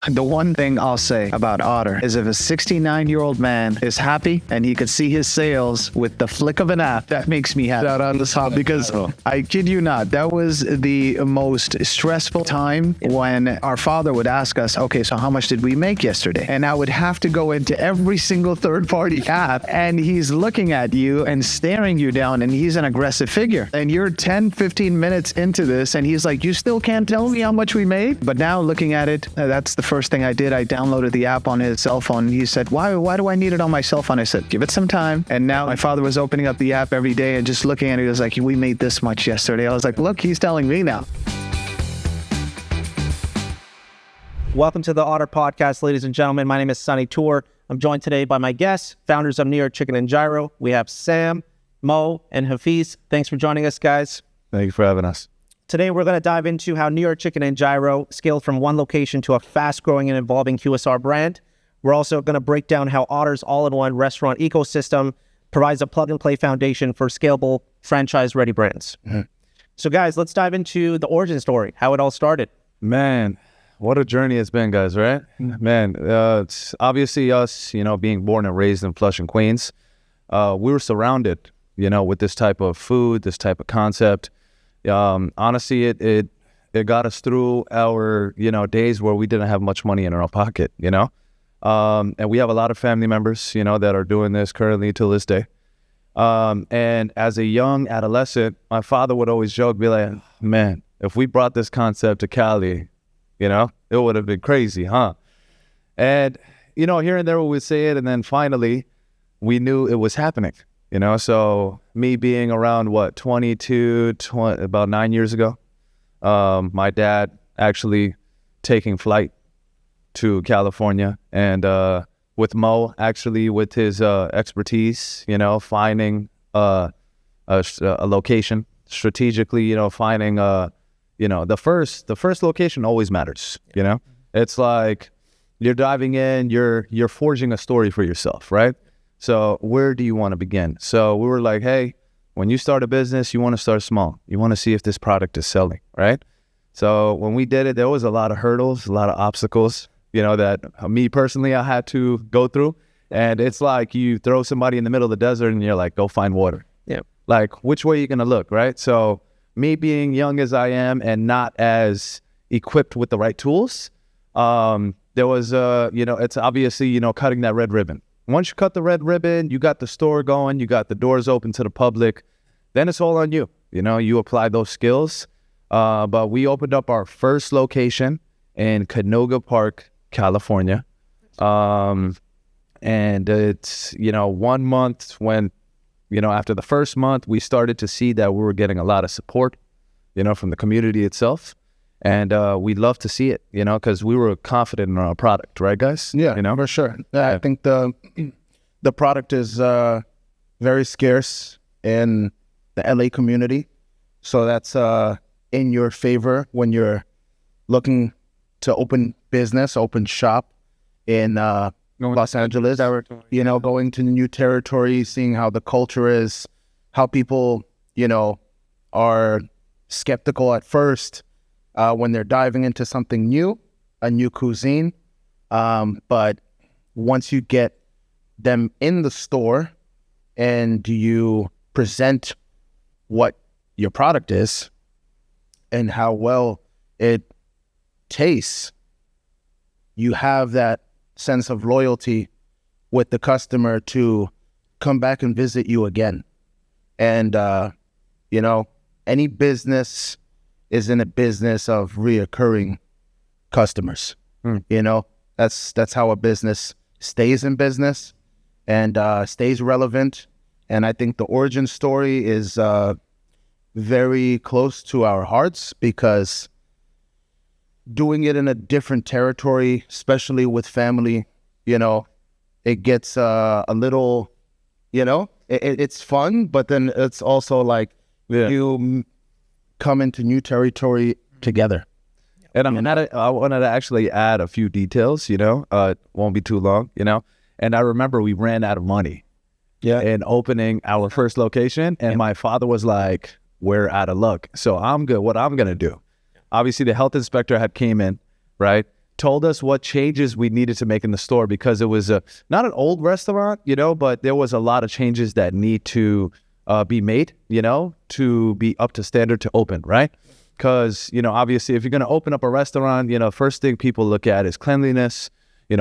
The one thing I'll say about Otter is if a 69-year-old man is happy and he could see his sales with the flick of an app, that makes me happy. Shout out to Tom, because I kid you not, that was the most stressful time when our father would ask us, okay, so how much did we make yesterday? And I would have to go into every single third-party app, and he's looking at you and staring you down, and he's an aggressive figure. And you're 10, 15 minutes into this, and he's like, you still can't tell me how much we made? But now looking at it, that's the first thing I did. I downloaded the app on his cell phone. He said, why do I need it on my cell phone? I said, give it some time. And now my father was opening up the app every day and just looking at it. He was like, we made this much yesterday. I was like, look, he's telling me now. Welcome to the Otter Podcast, ladies and gentlemen. My name is Sunny Tour. I'm joined today by my guests, founders of New York Chicken Gyro. We have Sam, Mo, and Hafiz. Thanks for joining us, guys. Thank you for having us. Today, we're going to dive into how New York Chicken Gyro scaled from one location to a fast-growing and evolving QSR brand. We're also going to break down how Otter's all-in-one restaurant ecosystem provides a plug-and-play foundation for scalable, franchise-ready brands. Mm-hmm. So, guys, let's dive into the origin story, how it all started. Man, what a journey it's been, guys, right? Mm-hmm. Man, it's obviously us, being born and raised in Flushing, Queens. We were surrounded, with this type of food, this type of concept. Honestly, it got us through our, days where we didn't have much money in our pocket, and we have a lot of family members, that are doing this currently to this day. And as a young adolescent, my father would always joke, be like, man, if we brought this concept to Cali, it would have been crazy, huh? And, here and there we would say it. And then finally we knew it was happening. So me being around, 22, about 9 years ago, my dad actually taking flight to California, and with Mo, actually with his expertise, finding a location strategically, finding, the first location always matters, It's like you're diving in, you're forging a story for yourself, right? So where do you want to begin? So we were like, hey, when you start a business, you want to start small. You want to see if this product is selling, right? So when we did it, there was a lot of hurdles, a lot of obstacles, that me personally, I had to go through. And it's like you throw somebody in the middle of the desert and you're like, go find water. Yeah. Like, which way are you going to look, right? So me being young as I am and not as equipped with the right tools, there was, it's obviously, cutting that red ribbon. Once you cut the red ribbon, you got the store going, you got the doors open to the public, then it's all on you. You apply those skills. But we opened up our first location in Canoga Park, California. And it's, 1 month when, after the first month, we started to see that we were getting a lot of support, from the community itself. And we'd love to see it, because we were confident in our product, right, guys? Yeah, for sure. I think the product is very scarce in the LA community. So that's in your favor when you're looking to open business, open shop in Los Angeles, going to new territory, seeing how the culture is, how people, are skeptical at first, when they're diving into something new, a new cuisine. But once you get them in the store and you present what your product is and how well it tastes, you have that sense of loyalty with the customer to come back and visit you again. And, any business is in a business of reoccurring customers. That's how a business stays in business and stays relevant. And I think the origin story is very close to our hearts, because doing it in a different territory, especially with family, it gets a little, it's fun, but then it's also like you come into new territory together. And I wanted to actually add a few details, it won't be too long, and I remember we ran out of money in opening our first location, and my father was like, we're out of luck. So I'm good. What I'm going to do, obviously the health inspector had came in, right, told us what changes we needed to make in the store, because it was not an old restaurant, but there was a lot of changes that need to be made, to be up to standard to open, right? Because, obviously, if you're going to open up a restaurant, first thing people look at is cleanliness,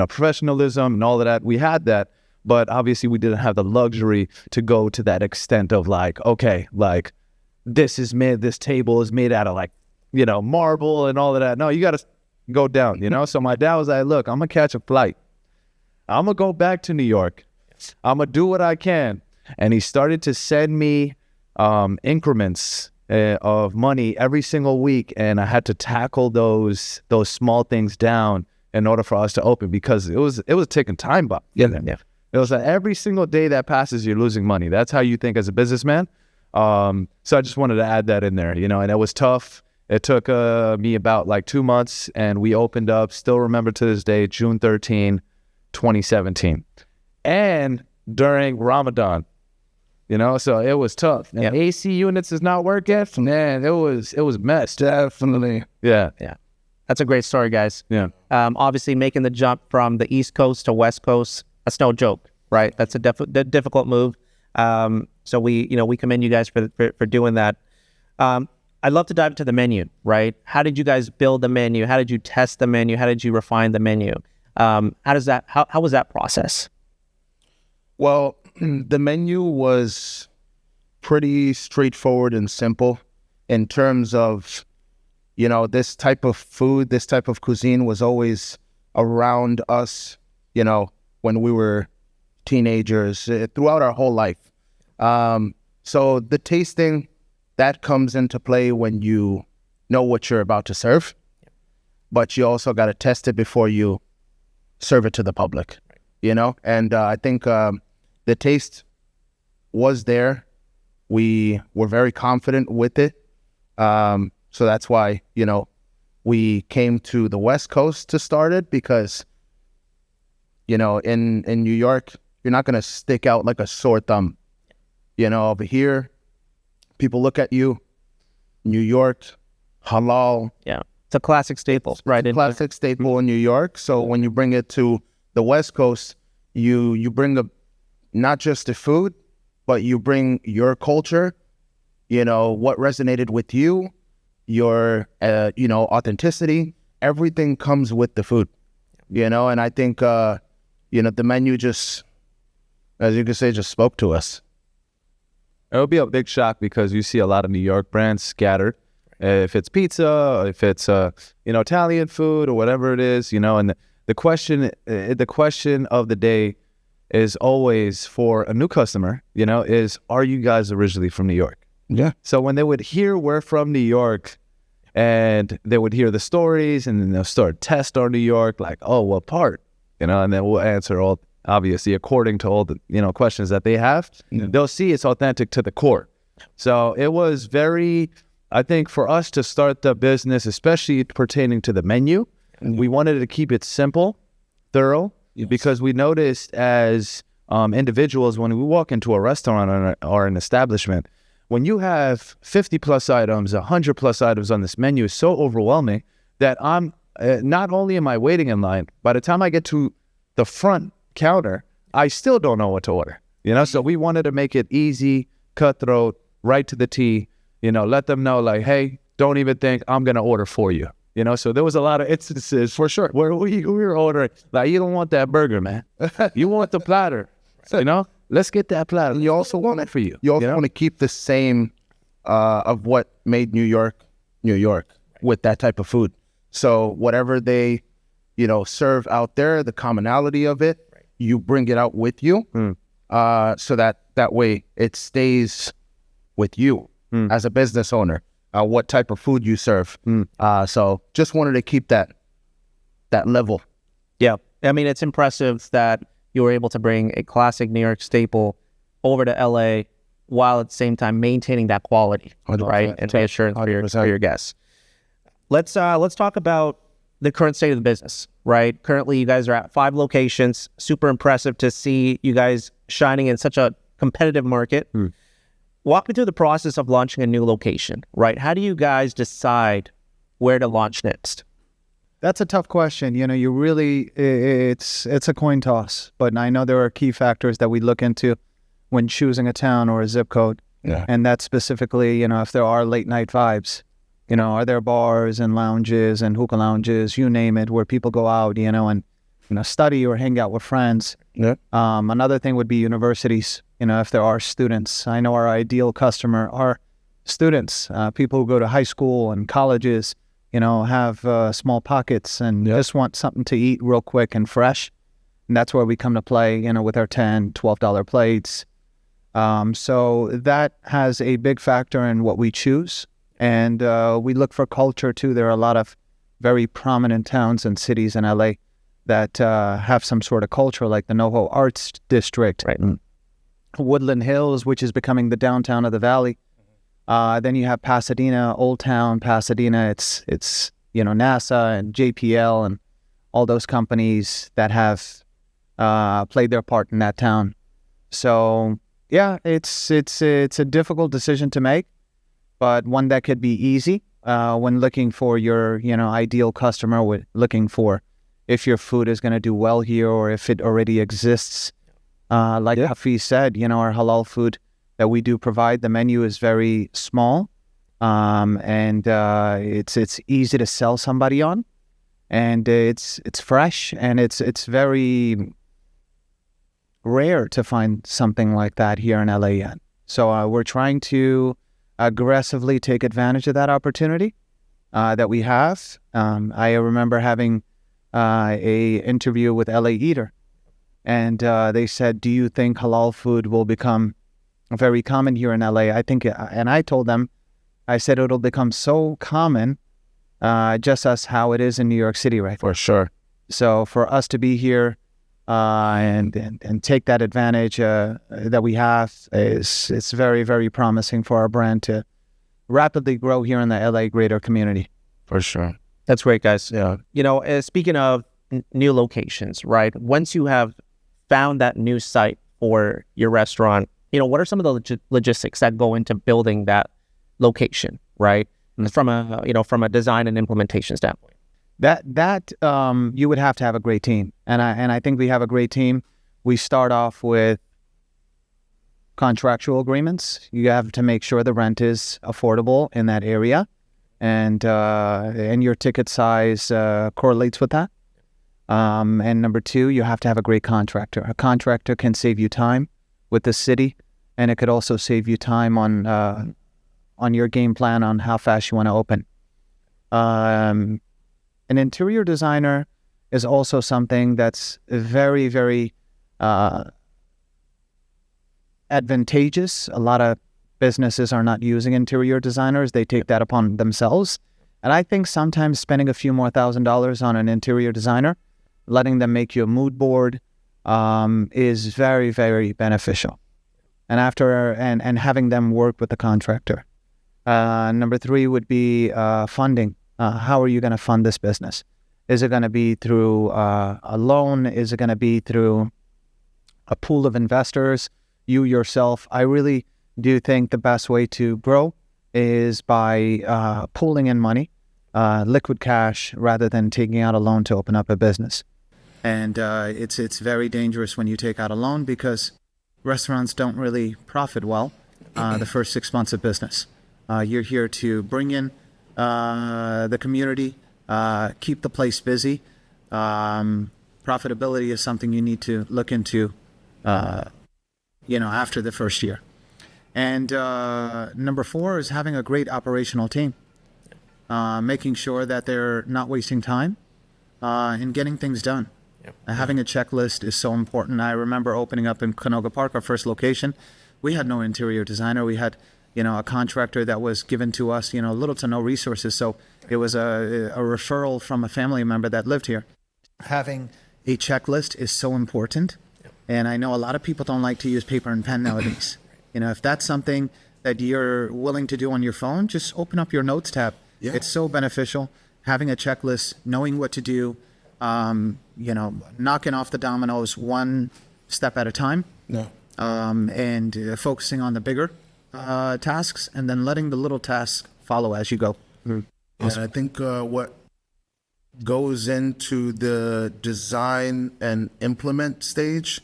professionalism and all of that. We had that, but obviously we didn't have the luxury to go to that extent of this table is made out of marble and all of that. No, you got to go down, So my dad was like, look, I'm going to catch a flight. I'm going to go back to New York. I'm going to do what I can. And he started to send me increments of money every single week. And I had to tackle those small things down in order for us to open, because it was taking time, but it was like every single day that passes, you're losing money. That's how you think as a businessman. So I just wanted to add that in there, and it was tough. It took me about 2 months, and we opened up, still remember to this day, June 13, 2017. And during Ramadan, so it was tough. And AC units is not working. Man, it was messed. Definitely. Yeah. That's a great story, guys. Yeah. Obviously, making the jump from the East Coast to West Coast, that's no joke, right? That's a difficult move. So we commend you guys for doing that. I'd love to dive into the menu, right? How did you guys build the menu? How did you test the menu? How did you refine the menu? How was that process? Well, the menu was pretty straightforward and simple in terms of, this type of food, this type of cuisine was always around us, when we were teenagers, throughout our whole life. So the tasting, that comes into play when you know what you're about to serve, but you also got to test it before you serve it to the public, And I think the taste was there. We were very confident with it. So that's why, we came to the West Coast to start it, because, in New York, you're not going to stick out like a sore thumb. Over here, people look at you, New York, halal. Yeah, it's a classic staple, right? Classic staple in New York. So when you bring it to the West Coast, you bring not just the food, but you bring your culture, what resonated with you, your, authenticity. Everything comes with the food, and I think, the menu just, as you could say, just spoke to us. It would be a big shock, because you see a lot of New York brands scattered. If it's pizza, if it's Italian food or whatever it is, and the question of the day is always for a new customer, is, are you guys originally from New York? Yeah. So when they would hear we're from New York, and they would hear the stories, and then they'll start test on New York, like, oh, what part? And then we'll answer all, obviously, according to all the, questions that they have. Yeah. They'll see it's authentic to the core. So it was very, I think, for us to start the business, especially pertaining to the menu, we wanted to keep it simple, thorough, because we noticed as individuals, when we walk into a restaurant or an establishment, when you have 50 plus items, 100 plus items on this menu, is so overwhelming that I'm not only am I waiting in line, by the time I get to the front counter, I still don't know what to order. So we wanted to make it easy, cutthroat, right to the T. Let them know, like, hey, don't even think, I'm gonna order for you. So there was a lot of instances, for sure, where we were ordering, like, you don't want that burger, man. You want the platter. Let's get that platter. You also want it for you. You also want to keep the same of what made New York, with that type of food. So whatever they, serve out there, the commonality of it, you bring it out with you, so that way it stays with you as a business owner. What type of food you serve. So just wanted to keep that level. Yeah, I mean, it's impressive that you were able to bring a classic New York staple over to LA while at the same time maintaining that quality, 100%. Right? And reassurance for your guests. Let's talk about the current state of the business, right? Currently, you guys are at 5 locations. Super impressive to see you guys shining in such a competitive market. Walk me through the process of launching a new location, right? How do you guys decide where to launch next? That's a tough question. You know, you really, it's a coin toss. But I know there are key factors that we look into when choosing a town or a zip code. Yeah. And that's specifically, you know, if there are late night vibes, you know, are there bars and lounges and hookah lounges, you name it, where people go out, you know, and, you know, study or hang out with friends. Yeah. Another thing would be universities, you know, if there are students. I know our ideal customer are students, people who go to high school and colleges, you know, have small pockets and just want something to eat real quick and fresh. And that's where we come to play, you know, with our $10, $12 plates. So that has a big factor in what we choose. And we look for culture too. There are a lot of very prominent towns and cities in LA that have some sort of culture, like the NoHo Arts District, right? Woodland Hills, which is becoming the downtown of the valley. Then you have Pasadena, Old Town Pasadena. It's you know, NASA and JPL and all those companies that have played their part in that town. So yeah, it's a difficult decision to make, but one that could be easy when looking for your, you know, ideal customer, with looking for if your food is going to do well here or if it already exists. Like Hafiz said, you know, our halal food that we do provide, the menu is very small, and it's easy to sell somebody on, and it's fresh, and it's very rare to find something like that here in LA yet. So we're trying to aggressively take advantage of that opportunity that we have. I remember having a interview with LA Eater, and they said, do you think halal food will become very common here in LA? I think, and I told them, I said it'll become so common, just as how it is in New York City, right? For sure. So for us to be here and take that advantage that we have, it's very, very promising for our brand to rapidly grow here in the LA greater community. For sure. That's great, guys. Yeah. You know, speaking of new locations, right? Once you have found that new site for your restaurant, you know, what are some of the logistics that go into building that location, right? From a design and implementation standpoint. That you would have to have a great team, and I think we have a great team. We start off with contractual agreements. You have to make sure the rent is affordable in that area, and your ticket size correlates with that. And number two, you have to have a great contractor. A contractor can save you time with the city, and it could also save you time on your game plan on how fast you want to open. An interior designer is also something that's very, very advantageous. A lot of businesses are not using interior designers. They take that upon themselves. And I think sometimes spending a few more $1,000s on an interior designer, letting them make you a mood board, is very, very beneficial. And and having them work with the contractor. Number three would be funding. How are you going to fund this business? Is it going to be through a loan? Is it going to be through a pool of investors? You yourself? I really do think the best way to grow is by pooling in money, liquid cash, rather than taking out a loan to open up a business. And it's very dangerous when you take out a loan, because restaurants don't really profit well the first 6 months of business. You're here to bring in the community, keep the place busy. Profitability is something you need to look into, after the first year. And number four is having a great operational team, making sure that they're not wasting time in getting things done. Having a checklist is so important. I remember opening up in Canoga Park, our first location. We had no interior designer. We had a contractor that was given to us, little to no resources. So it was a referral from a family member that lived here. Having a checklist is so important. And I know a lot of people don't like to use paper and pen nowadays. If that's something that you're willing to do on your phone, just open up your notes tab. Yeah. It's so beneficial. Having a checklist, knowing what to do, knocking off the dominoes one step at a time. No. And focusing on the bigger tasks, and then letting the little tasks follow as you go. Awesome. And I think what goes into the design and implement stage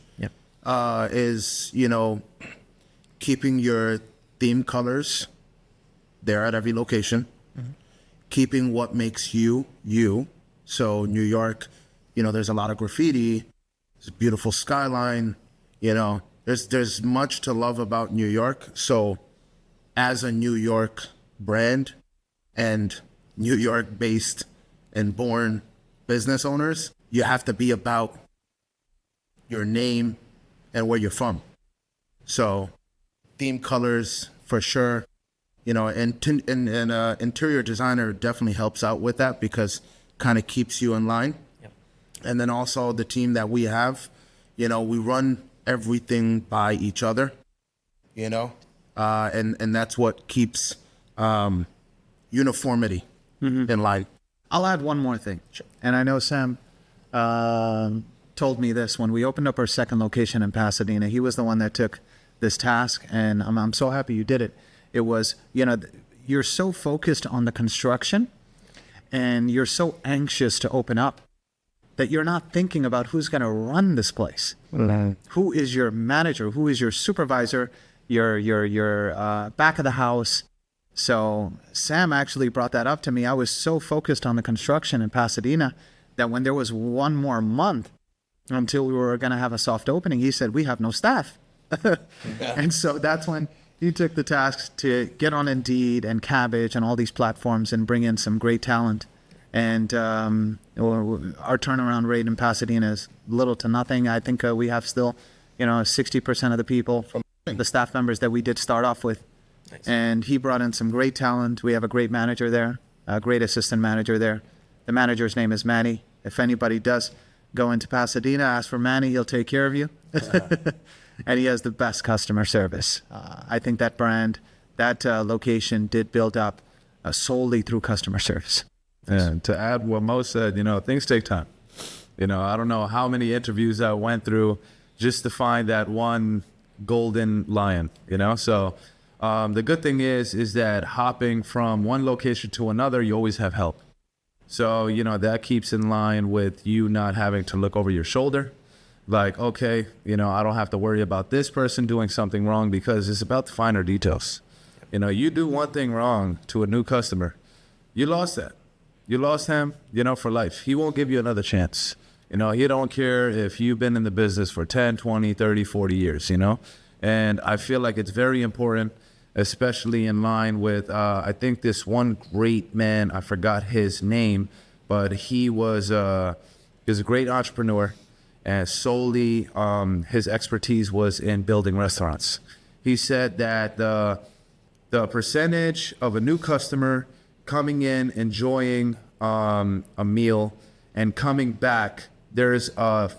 is, keeping your theme colors there at every location, keeping what makes you, you. So New York, there's a lot of graffiti, there's a beautiful skyline, there's much to love about New York. So as a New York brand and New York based and born business owners, you have to be about your name and where you're from. So theme colors for sure, and interior designer definitely helps out with that because kind of keeps you in line. Yep. And then also the team that we have, we run everything by each other, and that's what keeps uniformity in line. I'll add one more thing. Sure. And I know Sam told me this when we opened up our second location in Pasadena. He was the one that took this task, and I'm so happy you did it. It was, you're so focused on the construction and you're so anxious to open up that you're not thinking about who's going to run this place. Mm-hmm. Who is your manager? Who is your supervisor? Your back of the house. So Sam actually brought that up to me. I was so focused on the construction in Pasadena that when there was one more month until we were going to have a soft opening, he said, we have no staff. And so that's when he took the task to get on Indeed and Cabbage and all these platforms and bring in some great talent. And our turnaround rate in Pasadena is little to nothing. I think we have still, 60% of the people from the staff members that we did start off with. Nice. And he brought in some great talent. We have a great manager there, a great assistant manager there. The manager's name is Manny. If anybody does go into Pasadena, ask for Manny. He'll take care of you. And he has the best customer service. I think that brand, that location did build up solely through customer service. And to add what Mo said, things take time. I don't know how many interviews I went through just to find that one golden lion, So the good thing is that hopping from one location to another, you always have help. So, that keeps in line with you not having to look over your shoulder. Like, okay, I don't have to worry about this person doing something wrong because it's about the finer details. You do one thing wrong to a new customer, you lost that. You lost him, for life. He won't give you another chance. He don't care if you've been in the business for 10, 20, 30, 40 years, And I feel like it's very important, especially in line with, I think this one great man, I forgot his name, but he was a great entrepreneur. And solely his expertise was in building restaurants. He said that the percentage of a new customer coming in, enjoying a meal, and coming back, there's a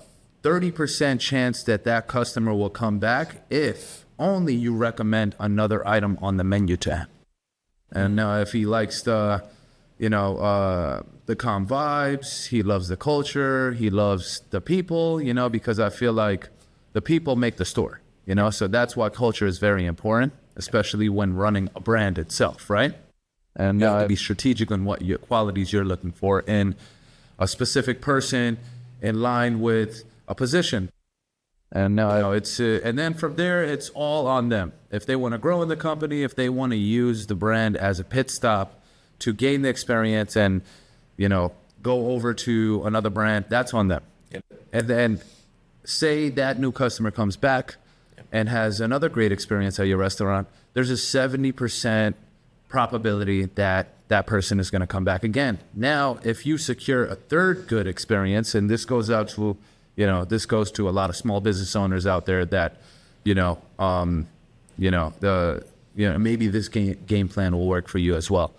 30% chance that customer will come back if only you recommend another item on the menu to him. And if he likes the calm vibes, he loves the culture, he loves the people, because I feel like the people make the store, so that's why culture is very important, especially when running a brand itself, right? And you have to be strategic on what qualities you're looking for in a specific person in line with a position. And and then from there, it's all on them. If they want to grow in the company, if they want to use the brand as a pit stop to gain the experience and, go over to another brand, that's on them. Yep. And then say that new customer comes back and has another great experience at your restaurant, there's a 70% probability that person is going to come back again. Now, if you secure a third good experience, and this goes out to, this goes to a lot of small business owners out there that, maybe this game plan will work for you as well.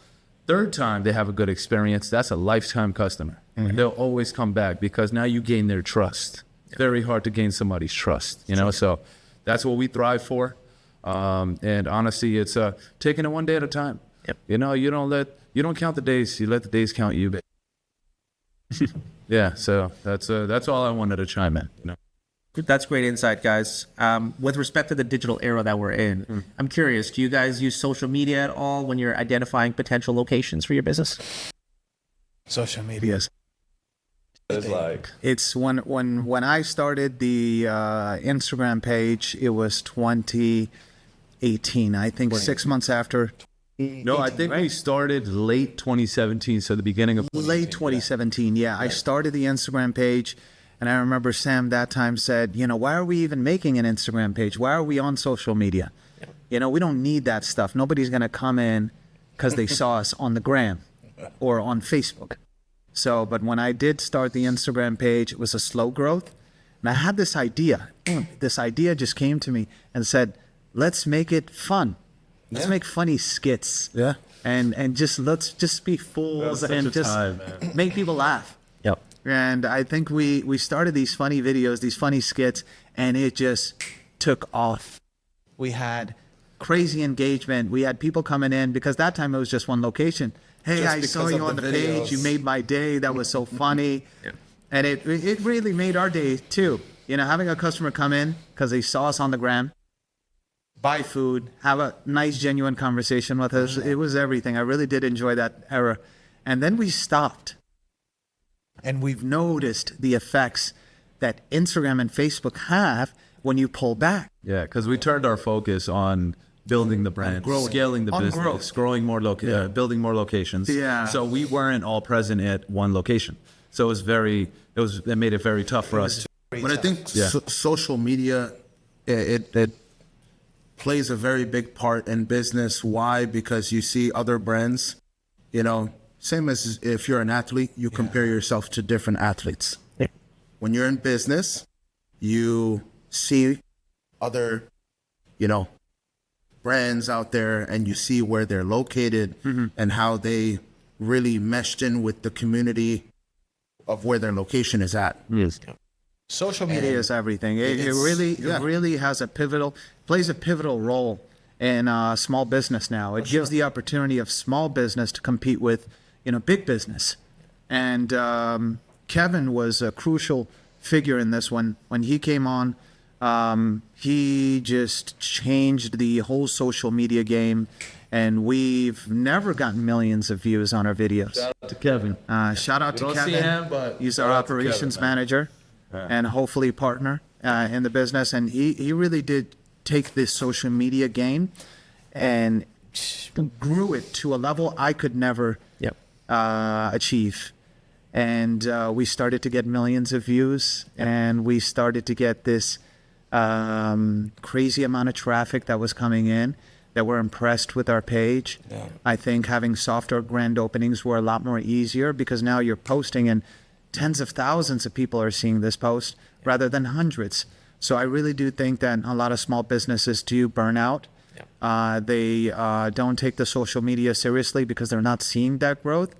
Third time they have a good experience, that's a lifetime customer. Mm-hmm. They'll always come back because now you gain their trust. Very hard to gain somebody's trust, so that's what we thrive for. And honestly, it's taking it one day at a time. Yep. You don't count the days, you let the days count you. Yeah, so that's all I wanted to chime in. That's great insight, guys. With respect to the digital era that we're in, I'm curious, do you guys use social media at all when you're identifying potential locations for your business? Social media is It's like It's when I started the Instagram page, it was 2018. I think 6 months after. no, I think we started late 2017, so the beginning of Late 2017, yeah. I started the Instagram page, and I remember Sam that time said, why are we even making an Instagram page? Why are we on social media? We don't need that stuff. Nobody's going to come in because they saw us on the gram or on Facebook. So, but when I did start the Instagram page, it was a slow growth. And I had this idea. This idea just came to me and said, let's make it fun. Let's make funny skits. Yeah. And let's just be fools and just make people laugh. Yep. And I think we started these funny videos, these funny skits, and it just took off. We had crazy engagement. We had people coming in because that time it was just one location. Hey, I saw you on the page. You made my day. That was so funny. Yeah. And it really made our day too. Having a customer come in because they saw us on the gram, buy food, have a nice, genuine conversation with us. It was everything. I really did enjoy that era. And then we stopped. And we've noticed the effects that Instagram and Facebook have when you pull back. Yeah, because we turned our focus on building the brand, scaling the business, growing more, building more locations. Yeah. So we weren't all present at one location. So it made it very tough for us. But I think social media, it plays a very big part in business. Why? Because you see other brands, same as if you're an athlete, you compare yourself to different athletes. Yeah. When you're in business, you see other, brands out there, and you see where they're located and how they really meshed in with the community of where their location is at. Yes. Social media is everything. It really plays a pivotal role in small business now. It gives the opportunity of small business to compete with, big business. And Kevin was a crucial figure in this one. When he came on, he just changed the whole social media game, and we've never gotten millions of views on our videos. Shout out to Kevin. Shout out to Kevin. See him, but he's our operations manager and hopefully partner in the business. And he really did take this social media game and grew it to a level I could never achieve. And we started to get millions of views, and we started to get this crazy amount of traffic that was coming in, that were impressed with our page. Yeah. I think having softer grand openings were a lot more easier because now you're posting and tens of thousands of people are seeing this post rather than hundreds. So I really do think that a lot of small businesses do burn out. Yeah. They don't take the social media seriously because they're not seeing that growth,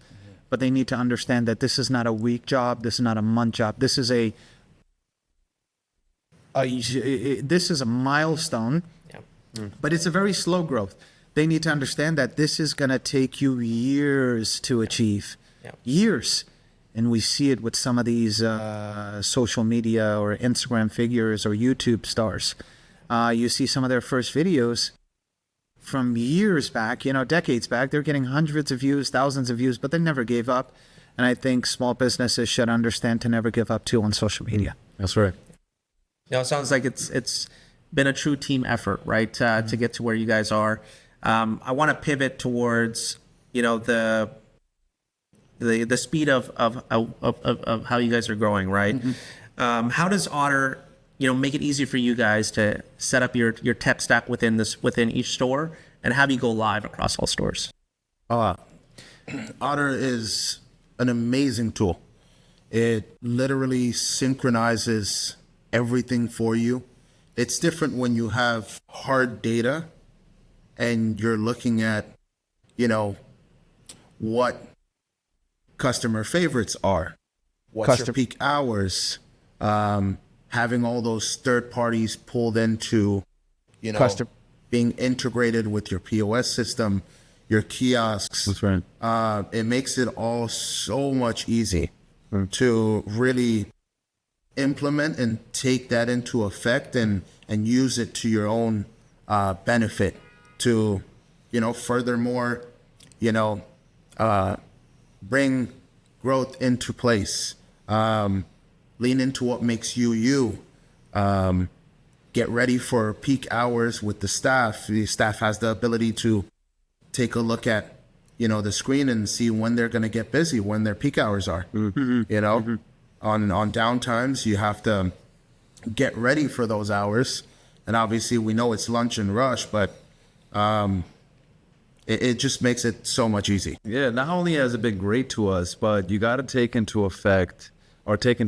but they need to understand that this is not a week job. This is not a month job. This is a milestone, but it's a very slow growth. They need to understand that this is going to take you years to achieve, years. And we see it with some of these social media or Instagram figures or YouTube stars. You see some of their first videos from years back, decades back. They're getting hundreds of views, thousands of views, but they never gave up. And I think small businesses should understand to never give up too on social media. That's right. It sounds like it's been a true team effort, right, to get to where you guys are. I want to pivot towards, the speed of how you guys are growing, right? Mm-hmm. How does Otter, make it easy for you guys to set up your tech stack within each store, and have you go live across all stores? Otter is an amazing tool. It literally synchronizes everything for you. It's different when you have hard data and you're looking at, what customer favorites are, what's your peak hours, having all those third parties pulled into, being integrated with your POS system, your kiosks. That's right. It makes it all so much easy to really implement and take that into effect and use it to your own benefit to, furthermore, bring growth into place. Lean into what makes you you. Get ready for peak hours with the staff. The staff has the ability to take a look at, the screen and see when they're going to get busy, when their peak hours are. On downtimes, you have to get ready for those hours. And obviously we know it's lunch and rush, but it just makes it so much easy. Yeah, not only has it been great to us, but you got to take into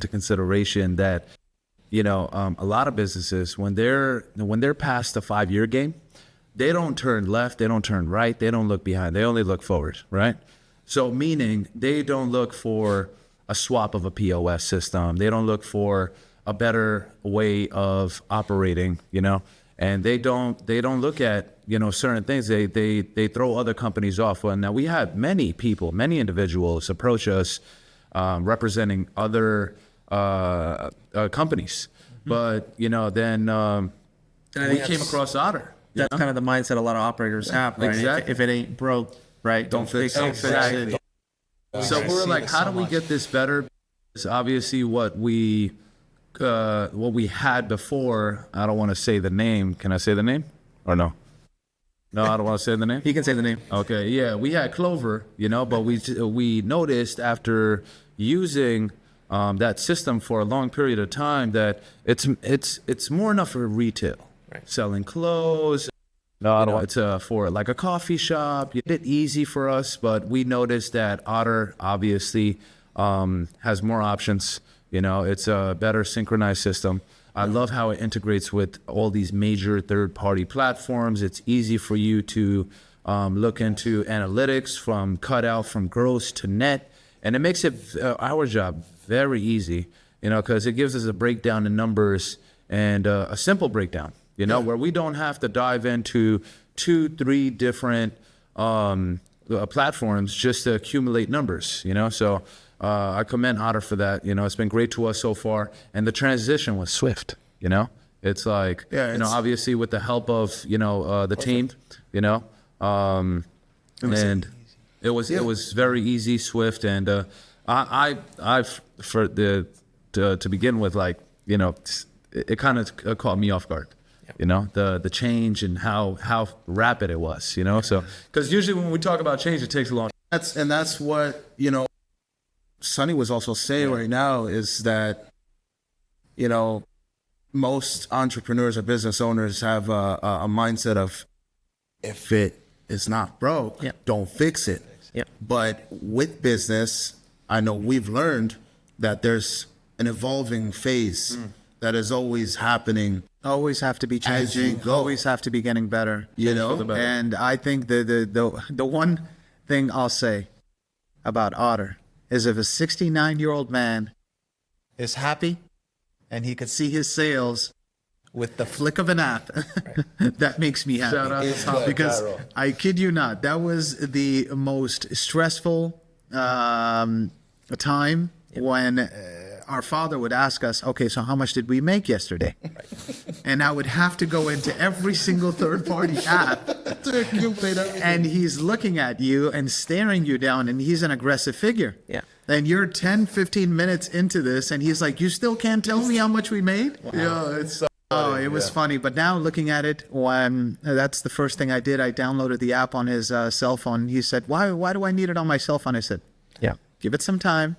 consideration that, a lot of businesses, when they're past the 5-year game, they don't turn left, they don't turn right, they don't look behind, they only look forward, right? So meaning they don't look for a swap of a POS system, they don't look for a better way of operating, and they don't look at, certain things. They throw other companies off. Well, now we had many individuals approach us representing other companies, but then we came across Otter. That's kind of the mindset a lot of operators have, right? Exactly. If it ain't broke, right, don't fix it. Exactly. So we're like, how do we get this better? It's obviously what we had before. I don't want to say the name. Can I say the name or no? No, I don't want to say the name. He can say the name. Okay, yeah, we had Clover, but we noticed after using that system for a long period of time that it's more enough for retail, right? Selling clothes. No, I don't want. It's for like a coffee shop. You did it easy for us, but we noticed that Otter obviously has more options. It's a better synchronized system. I love how it integrates with all these major third-party platforms. It's easy for you to look into analytics from cutout, from gross to net, and it makes it our job very easy, because it gives us a breakdown in numbers and a simple breakdown, where we don't have to dive into 2-3 different platforms just to accumulate numbers, So I commend Otter for that. It's been great to us so far. And the transition was swift, It's like, obviously with the help of, the team, and it was very easy, swift. And to begin with, like, it kind of caught me off guard. The change and how rapid it was, So, because usually when we talk about change, it takes a long time. That's what, Sonny was also saying right now is that, most entrepreneurs or business owners have a mindset of, if it is not broke, don't fix it. But with business, I know we've learned that there's an evolving phase that is always happening. Always have to be changing. Always have to be getting better. And I think the one thing I'll say about Otter is if a 69-year-old man is happy and he could see his sales with the flick of an app, that makes me happy. Shout out to Otter because Gyro. I kid you not, that was the most stressful time when our father would ask us, okay, so how much did we make yesterday? And I would have to go into every single third-party app, and he's looking at you and staring you down, and he's an aggressive figure. Yeah. And you're 10, 15 minutes into this, and he's like, you still can't tell me how much we made? Wow. Yeah, it's it was funny. But now looking at it, when that's the first thing I did, I downloaded the app on his cell phone. He said, why do I need it on my cell phone? I said, give it some time.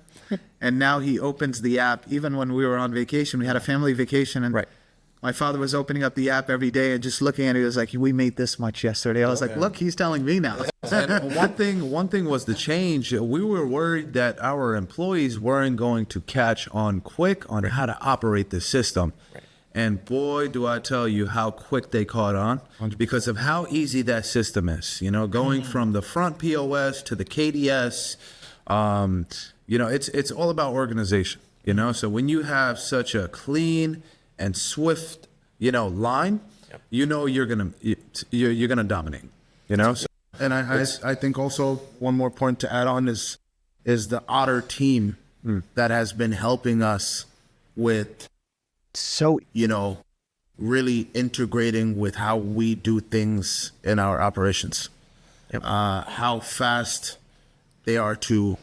And now he opens the app. Even when we were on vacation, we had a family vacation, and my father was opening up the app every day and just looking at it. He was like, we made this much yesterday. I was like, look, he's telling me now. And one thing was the change. We were worried that our employees weren't going to catch on quick on how to operate the system. And boy, do I tell you how quick they caught on because of how easy that system is. Going from the front POS to the KDS, it's all about organization. So when you have such a clean and swift, line, you're gonna dominate. So, and I think also one more point to add on is the Otter team that has been helping us with, really integrating with how we do things in our operations. How fast you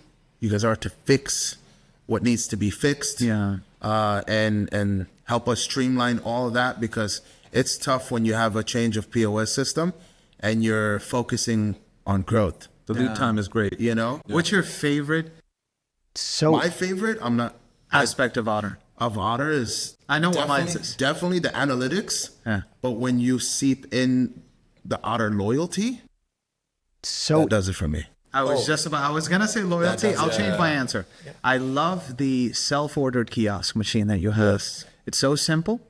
guys are to fix what needs to be fixed. Yeah. And help us streamline all of that, because it's tough when you have a change of POS system and you're focusing on growth. The lead time is great. You know, What's your favorite my favorite, aspect of Otter? of Otter is I know what mine definitely, is. definitely the analytics. Yeah. But when you seep in the Otter loyalty, that does it for me. I was gonna say loyalty. I'll change my answer. I love the self-ordered kiosk machine that you have. It's so simple.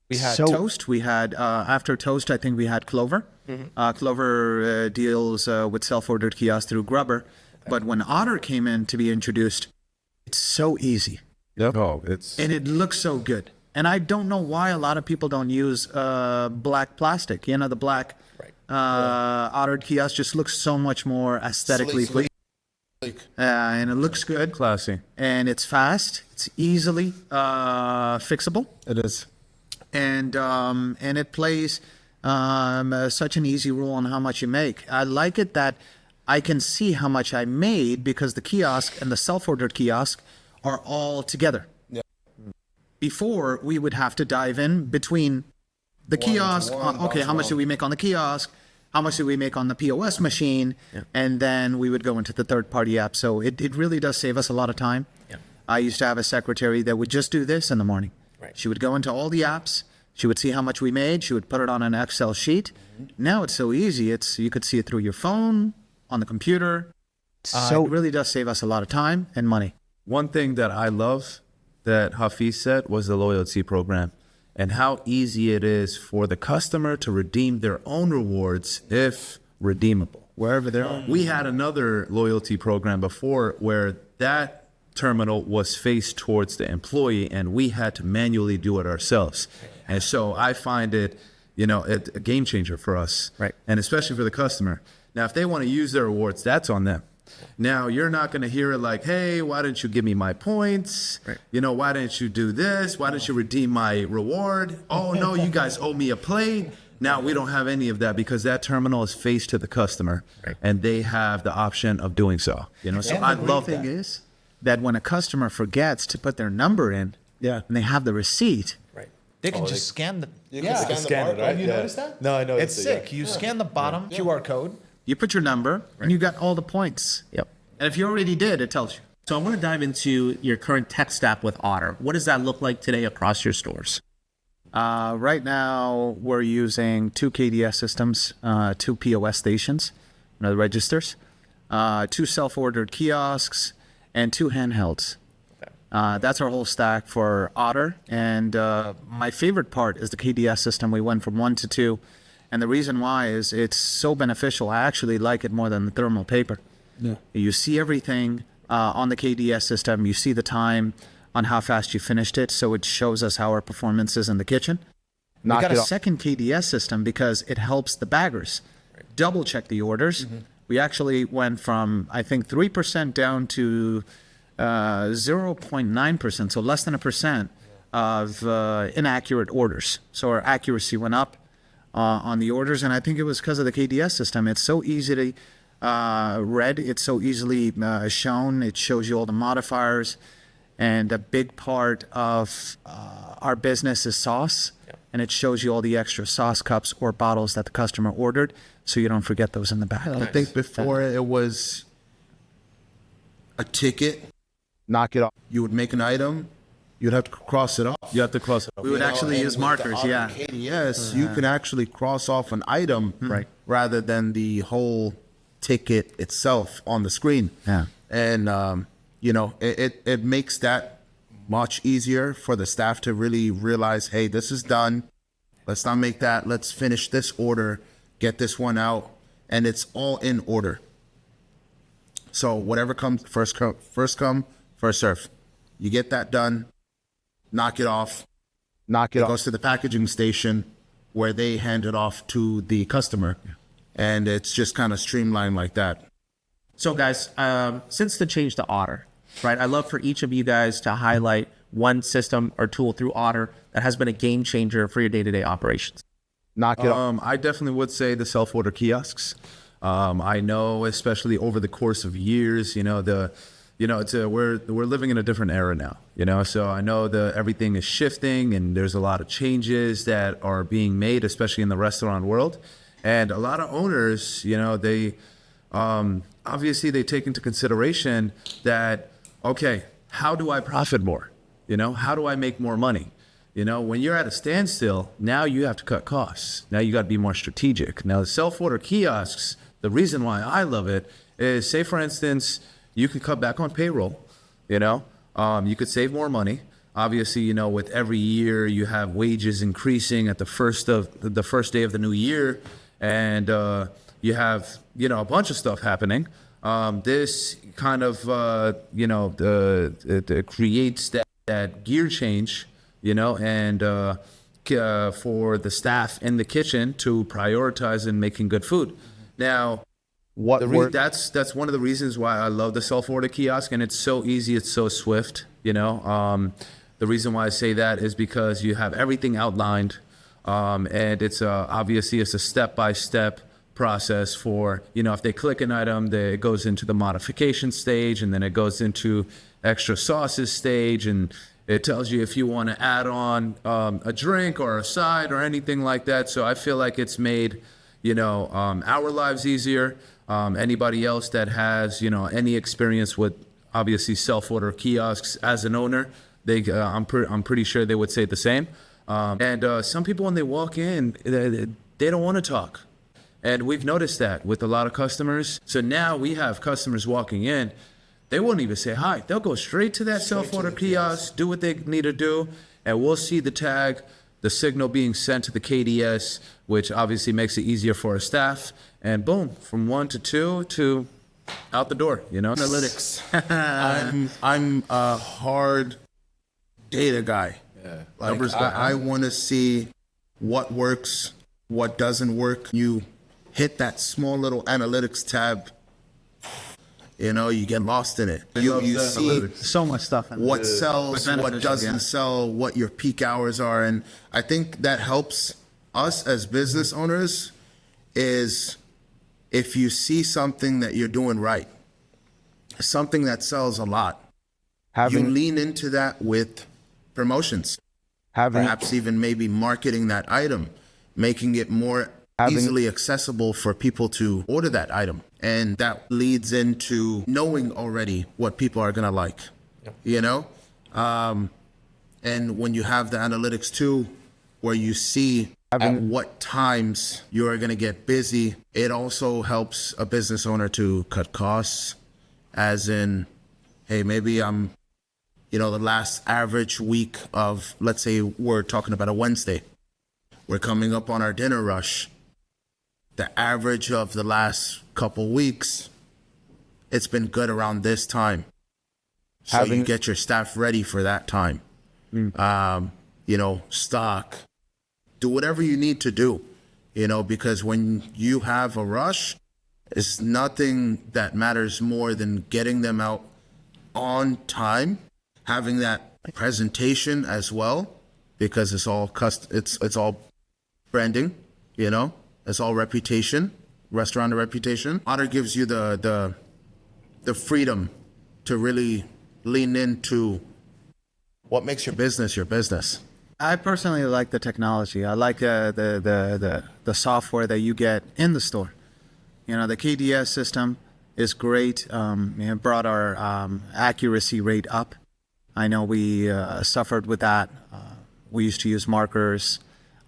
We had Toast. We had after Toast, I think we had Clover. Clover deals with self-ordered kiosks through Grubber. But when Otter came in to be introduced, it's so easy. Yep. Oh, it's And it looks so good. And I don't know why a lot of people don't use black plastic. You know, the black Otter kiosk just looks so much more aesthetically pleasing. And it looks good. classy. And it's fast. It's easily fixable. It is. And it plays such an easy rule on how much you make. I like it that I can see how much I made because the kiosk and the self-ordered kiosk are all together. Yeah. Before, we would have to dive in between the kiosk. Okay, how much do we make on the kiosk? How much do we make on the POS machine? Yeah. And then we would go into the third-party app. So it really does save us a lot of time. Yeah. I used to have a secretary that would just do this in the morning. Right. She would go into all the apps. She would see how much we made. She would put it on an Excel sheet. Now it's so easy. You could see it through your phone, on the computer. So it really does save us a lot of time and money. One thing that I love that Hafiz said was the loyalty program and how easy it is for the customer to redeem their own rewards if redeemable. Wherever they are. We had another loyalty program before where that terminal was faced towards the employee and we had to manually do it ourselves. And so I find it, a game changer for us. Right. And especially for the customer. Now, if they want to use their rewards, that's on them. Now, you're not going to hear it like, hey, why didn't you give me my points? Right. Why didn't you do this? Why didn't you redeem my reward? Oh, no, you guys owe me a plate. Now, we don't have any of that because that terminal is faced to the customer, and they have the option of doing so. So I love that. The thing is that when a customer forgets to put their number in, and they have the receipt, they can just scan the Scan it, right? Have you noticed that? No, I know. It's sick. You scan the bottom QR code, you put your number, and you got all the points. Yep. And if you already did, it tells you. So I want to dive into your current tech stack with Otter. What does that look like today across your stores? Right now, we're using 2 KDS systems, 2 POS stations, registers, 2 self-ordered kiosks, and 2 handhelds. That's our whole stack for Otter. And my favorite part is the KDS system. We went from 1 to 2. And the reason why is it's so beneficial. I actually like it more than the thermal paper. Yeah. You see everything on the KDS system. You see the time on how fast you finished it. So it shows us how our performance is in the kitchen. We got a second KDS system because it helps the baggers double check the orders. We actually went from, I think, 3% down to 0.9%, so less than 1% of inaccurate orders. So our accuracy went up on the orders, and I think it was because of the KDS system. It's so easily read. It's so easily shown. It shows you all the modifiers, and a big part of our business is sauce, and it shows you all the extra sauce cups or bottles that the customer ordered, so you don't forget those in the back. I think before it was a ticket. Knock it off. You would make an item, you'd have to cross it off. You have to cross it off. We would actually use markers, yeah. Yes, you can actually cross off an item rather than the whole ticket itself on the screen. Yeah. And, it makes that much easier for the staff to really realize, hey, this is done. Let's not make that. Let's finish this order, get this one out, and it's all in order. So whatever comes, first come, first serve. You get that done, knock it off. Knock it It off. goes to the packaging station where they hand it off to the customer. And it's just kind of streamlined like that. So guys, since the change to Otter, right, I'd love for each of you guys to highlight one system or tool through Otter that has been a game changer for your day-to-day operations. Knock it off. I definitely would say the self-order kiosks. I know, especially over the course of years, we're living in a different era now, so I know everything is shifting and there's a lot of changes that are being made, especially in the restaurant world. And a lot of owners, they obviously they take into consideration that, okay, how do I profit more? How do I make more money? When you're at a standstill, now you have to cut costs. Now you got to be more strategic. Now the self-order kiosks, the reason why I love it is, say for instance, you could cut back on payroll, you could save more money. Obviously, with every year you have wages increasing at the first day of the new year, and you have, a bunch of stuff happening. This kind of, it creates that gear change, and for the staff in the kitchen to prioritize in making good food. Now, that's one of the reasons why I love the self-order kiosk, and it's so easy, it's so swift. The reason why I say that is because you have everything outlined, and it's obviously it's a step-by-step process for, if they click an item, it goes into the modification stage, and then it goes into extra sauces stage, and it tells you if you want to add on a drink or a side or anything like that. So I feel like it's made our lives easier. Anybody else that has, any experience with obviously self-order kiosks as an owner, I'm pretty sure they would say the same. And some people, when they walk in, they don't want to talk. And we've noticed that with a lot of customers. So now we have customers walking in, they won't even say hi. They'll go straight to that self-order kiosk, do what they need to do, and we'll see the tag, the signal being sent to the KDS, which obviously makes it easier for our staff. And boom, from 1 to 2 to out the door, Analytics. I'm a hard data guy. Yeah. Numbers guy. I want to see what works, what doesn't work. You hit that small little analytics tab, you get lost in it. You see So much stuff. what sells, what doesn't sell, what your peak hours are. And I think that helps us as business owners is if you see something that you're doing right, something that sells a lot, you lean into that with promotions, perhaps even maybe marketing that item, making it more easily accessible for people to order that item. And that leads into knowing already what people are going to like, and when you have the analytics too, where you see at what times you are going to get busy, it also helps a business owner to cut costs, as in, hey, maybe I'm, the last average week of, let's say we're talking about a Wednesday, we're coming up on our dinner rush. The average of the last couple weeks, it's been good around this time. So you get your staff ready for that time. Stock, do whatever you need to do, because when you have a rush, it's nothing that matters more than getting them out on time, having that presentation as well, because it's all it's all branding, it's all reputation, restaurant reputation. Otter gives you the freedom to really lean into what makes your business your business. I personally like the technology. I like the software that you get in the store. The KDS system is great. It brought our accuracy rate up. I know we suffered with that. We used to use markers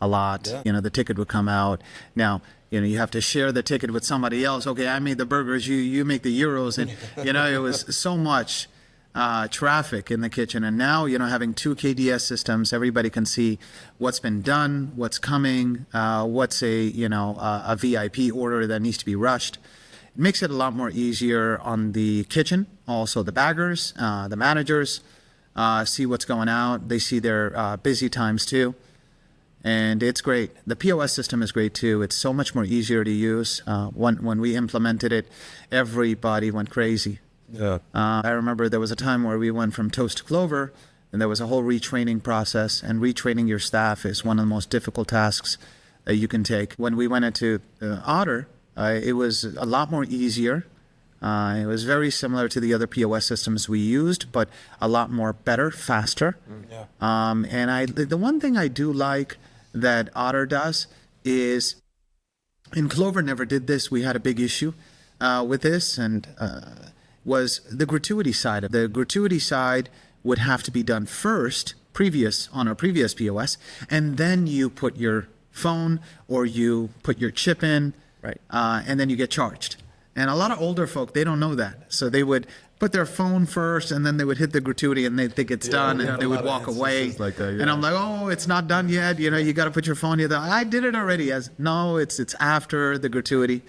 a lot. Yeah. The ticket would come out. Now, you have to share the ticket with somebody else. Okay, I made the burgers, you make the gyros, and it was so much traffic in the kitchen. And now, having 2 KDS systems, everybody can see what's been done, what's coming, what's a VIP order that needs to be rushed. It makes it a lot more easier on the kitchen. Also, the baggers, the managers see what's going out. They see their busy times too. And it's great. The POS system is great too. It's so much more easier to use. When we implemented it, everybody went crazy. Yeah. I remember there was a time where we went from toast to clover, and there was a whole retraining process. And retraining your staff is one of the most difficult tasks that you can take. When we went into Otter, it was a lot more easier. It was very similar to the other POS systems we used, but a lot more better, faster. And the one thing I do like that Otter does is, and Clover never did this, we had a big issue with this, and was the gratuity side. The gratuity side would have to be done first, on our previous POS, and then you put your phone or you put your chip in, Right. And then you get charged. And a lot of older folk, they don't know that. So they would put their phone first, and then they would hit the gratuity, and they think it's done, and they would walk away. like that, yeah. And I'm like, oh, it's not done yet. You got to put your phone in. I did it already. No, it's after the gratuity.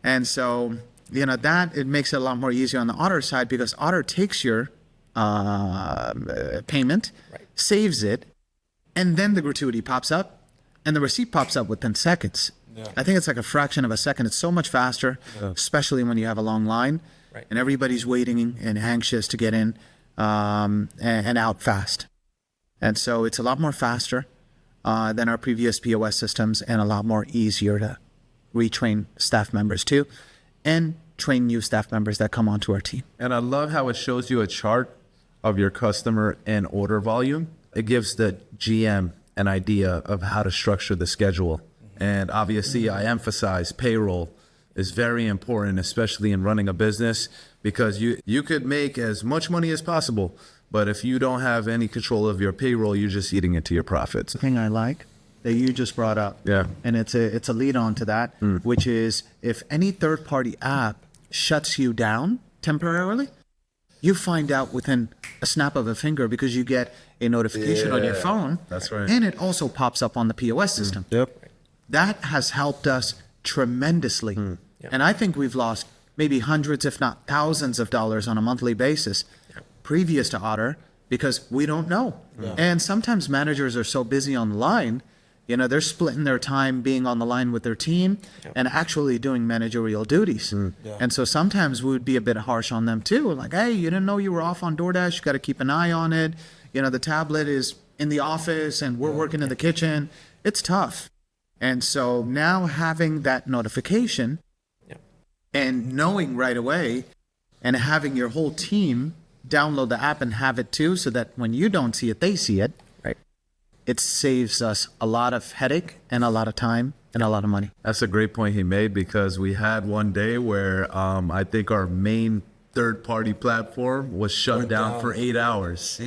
And so, that it makes it a lot more easier on the Otter side, because Otter takes your payment, saves it, and then the gratuity pops up, and the receipt pops up within seconds. I think it's like a fraction of a second. It's so much faster, especially when you have a long line, and everybody's waiting and anxious to get in and out fast. And so it's a lot more faster than our previous POS systems, and a lot more easier to retrain staff members too, and train new staff members that come onto our team. And I love how it shows you a chart of your customer and order volume. It gives the GM an idea of how to structure the schedule. And obviously, I emphasize payroll is very important, especially in running a business, because you could make as much money as possible, but if you don't have any control of your payroll, you're just eating into your profits. The thing I like that you just brought up, and it's a lead on to that, which is, if any third-party app shuts you down temporarily, you find out within a snap of a finger, because you get a notification on your phone. That's right. And it also pops up on the POS system. That has helped us tremendously. And I think we've lost maybe hundreds, if not thousands of dollars on a monthly basis previous to Otter, because we don't know. And sometimes managers are so busy on the line, they're splitting their time being on the line with their team and actually doing managerial duties. And so sometimes we would be a bit harsh on them too. Like, hey, you didn't know you were off on DoorDash. You got to keep an eye on it. The tablet is in the office and we're working in the kitchen. It's tough. And so now having that notification and knowing right away, and having your whole team download the app and have it too, so that when you don't see it, they see it. It saves us a lot of headache and a lot of time and a lot of money. That's a great point he made, because we had one day where I think our main third-party platform was shut down for 8 hours.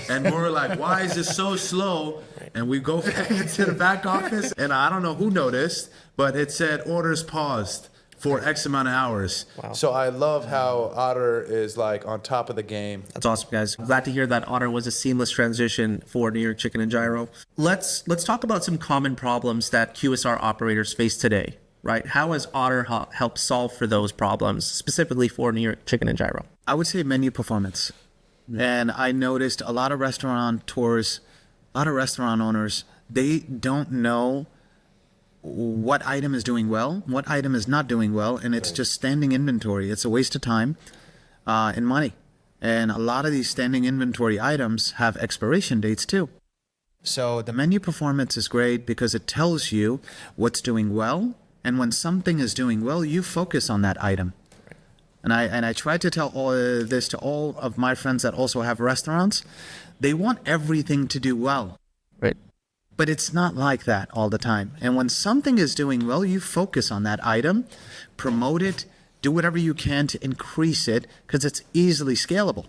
And we were like, why is it so slow? And we go back into the back office, and I don't know who noticed, but it said orders paused for X amount of hours. So I love how Otter is like on top of the game. That's awesome, guys. Glad to hear that Otter was a seamless transition for New York Chicken and Gyro. Let's talk about some common problems that QSR operators face today, right? How has Otter helped solve for those problems, specifically for New York Chicken and Gyro? I would say menu performance. And I noticed a lot of restaurateurs, a lot of restaurant owners, they don't know what item is doing well, what item is not doing well, and it's just standing inventory. It's a waste of time and money. And a lot of these standing inventory items have expiration dates too. So the menu performance is great because it tells you what's doing well, and when something is doing well, you focus on that item. And I try to tell all this to all of my friends that also have restaurants. They want everything to do well. But it's not like that all the time. And when something is doing well, you focus on that item, promote it, do whatever you can to increase it, because it's easily scalable.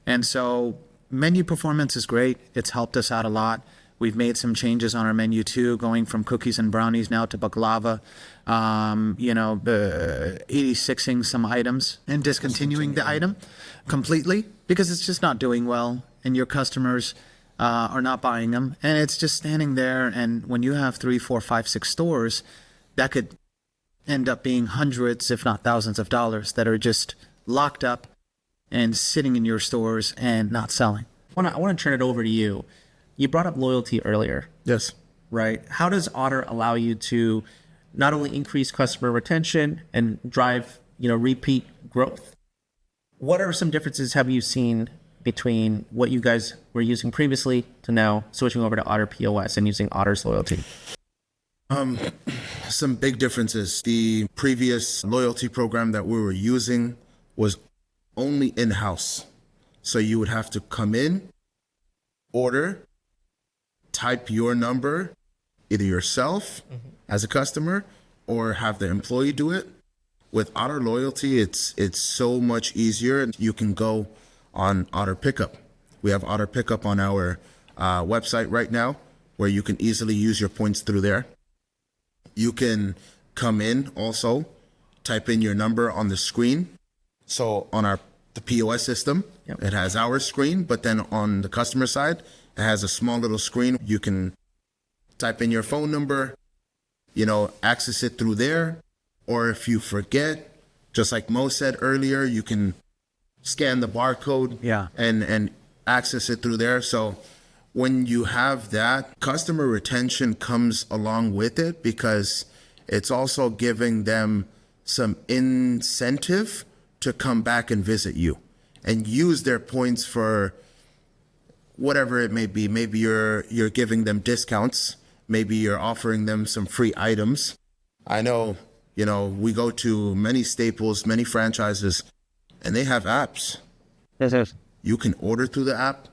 And so menu performance is great. It's helped us out a lot. We've made some changes on our menu too, going from cookies and brownies now to baklava, 86ing some items and discontinuing the item completely, because it's just not doing well and your customers are not buying them, and it's just standing there. And when you have 3, 4, 5, 6 stores, that could end up being hundreds, if not thousands of dollars that are just locked up and sitting in your stores and not selling. I want to turn it over to you. You brought up loyalty earlier. Yes. Right? How does Otter allow you to not only increase customer retention and drive, repeat growth? What are some differences have you seen between what you guys were using previously to now switching over to Otter POS and using Otter's loyalty? Some big differences. The previous loyalty program that we were using was only in-house. So you would have to come in, order, type your number, either yourself as a customer or have the employee do it. With Otter Loyalty, it's so much easier. You can go on Otter Pickup. We have Otter Pickup on our website right now, where you can easily use your points through there. You can come in also, type in your number on the screen. So on the POS system, it has our screen, but then on the customer side, it has a small little screen. You can type in your phone number, access it through there. Or if you forget, just like Mo said earlier, you can scan the barcode and access it through there. So when you have that, customer retention comes along with it, because it's also giving them some incentive to come back and visit you and use their points for whatever it may be. Maybe you're giving them discounts. Maybe you're offering them some free items. I know, we go to many staples, many franchises, and they have apps. Yes. You can order through the app.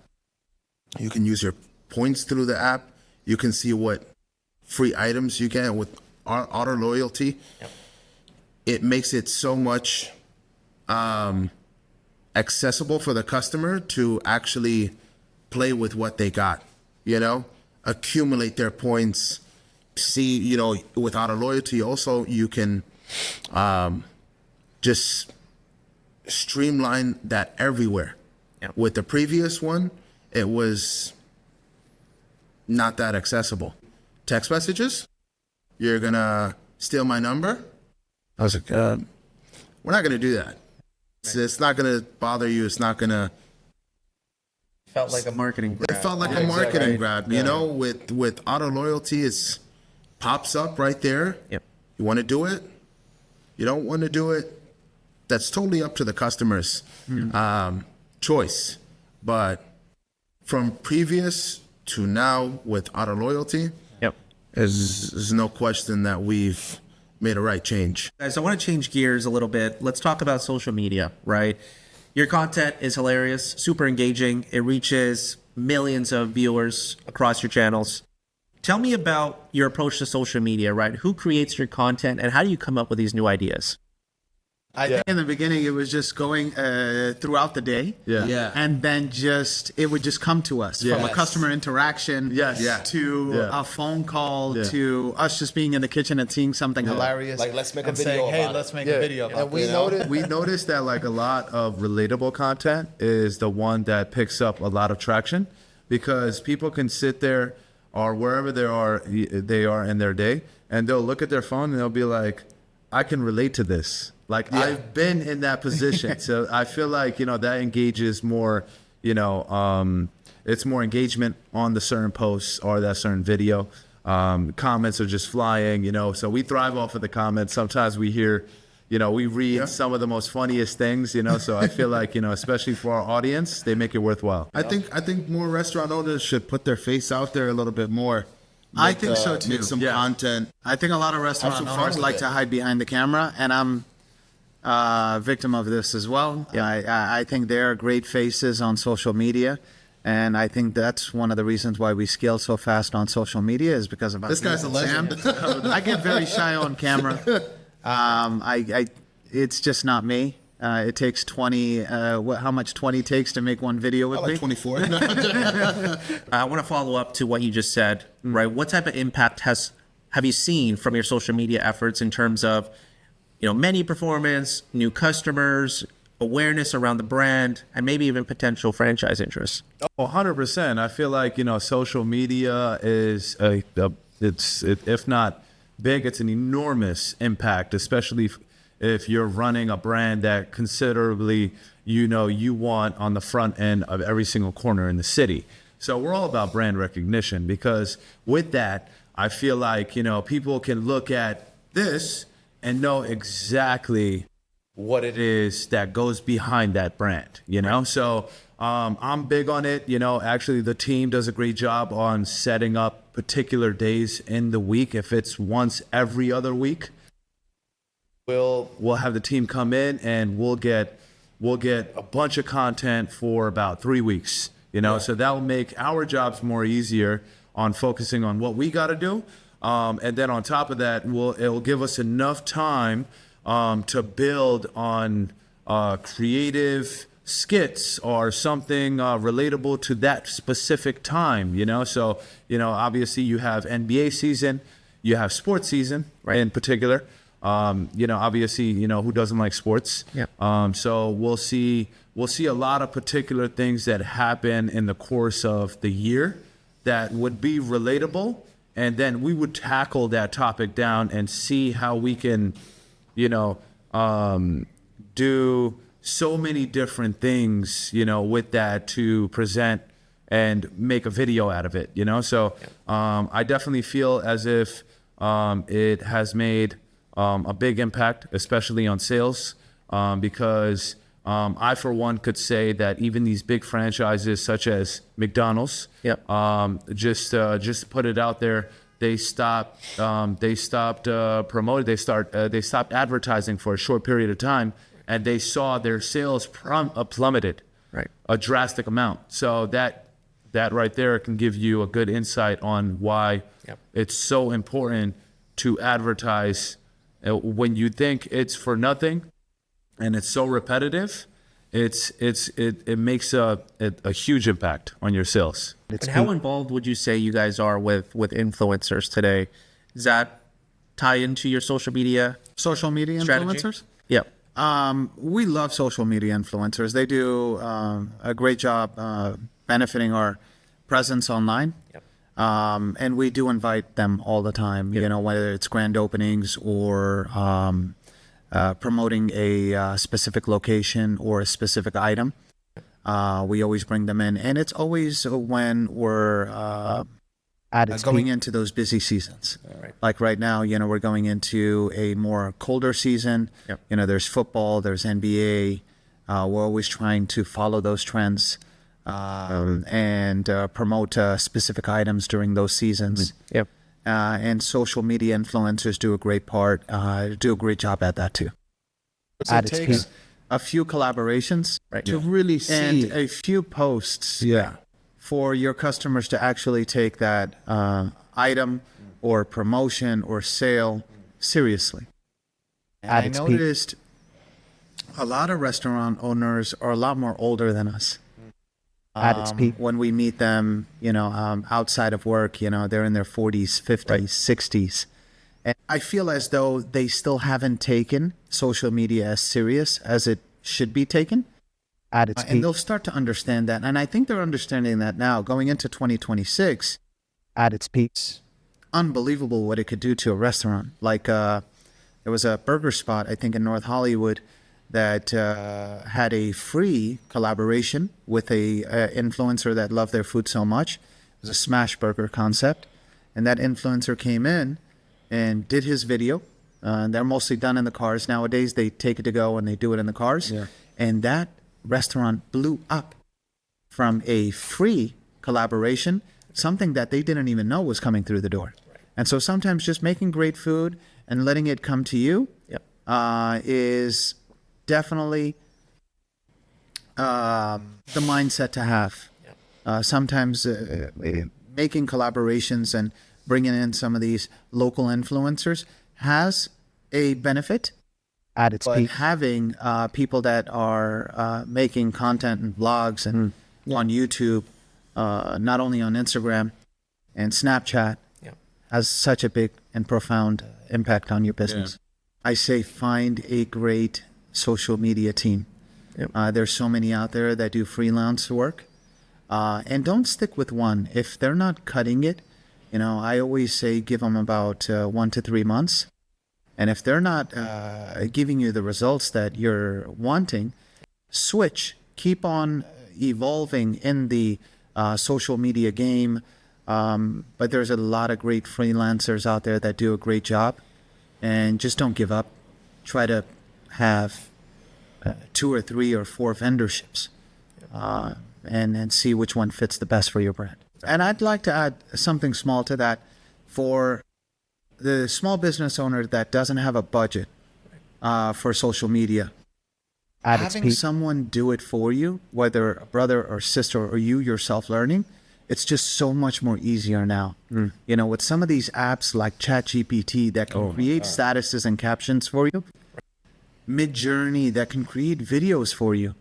You can use your points through the app. You can see what free items you get with Otter Loyalty. Yep. It makes it so much accessible for the customer to actually play with what they got, accumulate their points. See, with Otter Loyalty also, you can just streamline that everywhere. Yep. With the previous one, it was not that accessible. Text messages, you're gonna steal my number? I was like, we're not gonna do that. It's not gonna bother you. It's not gonna. Felt like a marketing grab. It felt like a marketing grab. With Otter Loyalty, it's pops up right there. Yep. You want to do it? You don't want to do it? That's totally up to the customer's choice. But from previous to now with Otter Loyalty, there's no question that we've made a right change. Guys, I want to change gears a little bit. Let's talk about social media, right? Your content is hilarious, super engaging. It reaches millions of viewers across your channels. Tell me about your approach to social media, right? Who creates your content and how do you come up with these new ideas? I think in the beginning it was just going throughout the day. And then it would just come to us from a customer interaction to a phone call to us just being in the kitchen and seeing something hilarious. Like, let's make a video about let's make a video about And we noticed that like a lot of relatable content is the one that picks up a lot of traction, because people can sit there or wherever they are in their day, and they'll look at their phone and they'll be like, I can relate to this. Like, I've been in that position. So I feel like, that engages more, it's more engagement on the certain posts or that certain video. Comments are just flying, so we thrive off of the comments. Sometimes we hear, we read some of the most funniest things, so I feel like, especially for our audience, they make it worthwhile. I think more restaurant owners should put their face out there a little bit more. I think so too. Make some content. I think a lot of restaurant owners like to hide behind the camera, and I'm a victim of this as well. I think there are great faces on social media, and I think that's one of the reasons why we scale so fast on social media is because of this guy's a legend. I get very shy on camera. It's just not me. It takes 20. How much 20 takes to make one video with me? 24. I want to follow up to what you just said, right? What type of impact have you seen from your social media efforts in terms of, menu performance, new customers, awareness around the brand, and maybe even potential franchise interest? Oh, 100%. I feel like, social media is if not big, it's an enormous impact, especially if you're running a brand that considerably, you want on the front end of every single corner in the city. So we're all about brand recognition, because with that, I feel like, people can look at this and know exactly what it is that goes behind that brand, So I'm big on it. Actually, the team does a great job on setting up particular days in the week. If it's once every other week, we'll have the team come in and we'll get we'll get a bunch of content for about 3 weeks, so that will make our jobs more easier on focusing on what we got to do. And then on top of that, it'll give us enough time to build on creative skits or something relatable to that specific time, So, obviously you have NBA season, you have sports season in particular. Obviously, who doesn't like sports? Yeah. So we'll see a lot of particular things that happen in the course of the year that would be relatable. And then we would tackle that topic down and see how we can, do so many different things, with that to present and make a video out of it, So I definitely feel as if it has made a big impact, especially on sales, because I, for one, could say that even these big franchises such as McDonald's, just put it out there, they stopped promoting, they stopped advertising for a short period of time, and they saw their sales plummeted, a drastic amount. So that right there can give you a good insight on why it's so important to advertise when you think it's for nothing and it's so repetitive. It makes a huge impact on your sales. And how involved would you say you guys are with influencers today? Does that tie into your social media Social media strategy? influencers? Yeah. We love social media influencers. They do a great job benefiting our presence online. Yep. And we do invite them all the time, whether it's grand openings or promoting a specific location or a specific item. We always bring them in. And it's always when we're going into those busy seasons. Right. Like right now, we're going into a more colder season. Yep. There's football, there's NBA. We're always trying to follow those trends. And promote specific items during those seasons. Yep. And social media influencers do a great job at that too. At It its takes peak. a few collaborations To really see. and a few posts Yeah. for your customers to actually take that item or promotion or sale seriously. And At I its peak. noticed a lot of restaurant owners are a lot more older than us. At its peak. When we meet them, outside of work, they're in their 40s, 50s, 60s. And I feel as though they still haven't taken social media as serious as it should be taken. At its And peak. they'll start to understand that. And I think they're understanding that now. Going into 2026, At its peaks. unbelievable what it could do to a restaurant. Like there was a burger spot, I think, in North Hollywood that had a free collaboration with a influencer that loved their food so much. It was a smash burger concept. And that influencer came in and did his video. They're mostly done in the cars. Nowadays, they take it to go and they do it in the cars. Yeah. And that restaurant blew up from a free collaboration, something that they didn't even know was coming through the door. And so sometimes just making great food and letting it come to you is definitely the mindset to have. Sometimes making collaborations and bringing in some of these local influencers has a benefit. At its But peak. having people that are making content and vlogs and on YouTube, not only on Instagram and Snapchat, has such a big and profound impact on your business. I say find a great social media team. There's so many out there that do freelance work. And don't stick with one. If they're not cutting it, I always say give them about 1 to 3 months. And if they're not giving you the results that you're wanting, switch. Keep on evolving in the social media game. But there's a lot of great freelancers out there that do a great job. And just don't give up. Try to have 2 or 3 or 4 vendorships and see which one fits the best for your brand. And I'd like to add something small to that for the small business owner that doesn't have a budget for social media. At its Having peak. someone do it for you, whether a brother or sister or you yourself learning, it's just so much more easier now. You know, with some of these apps like ChatGPT that can create statuses and captions for you, Mid-Journey that can create videos for you.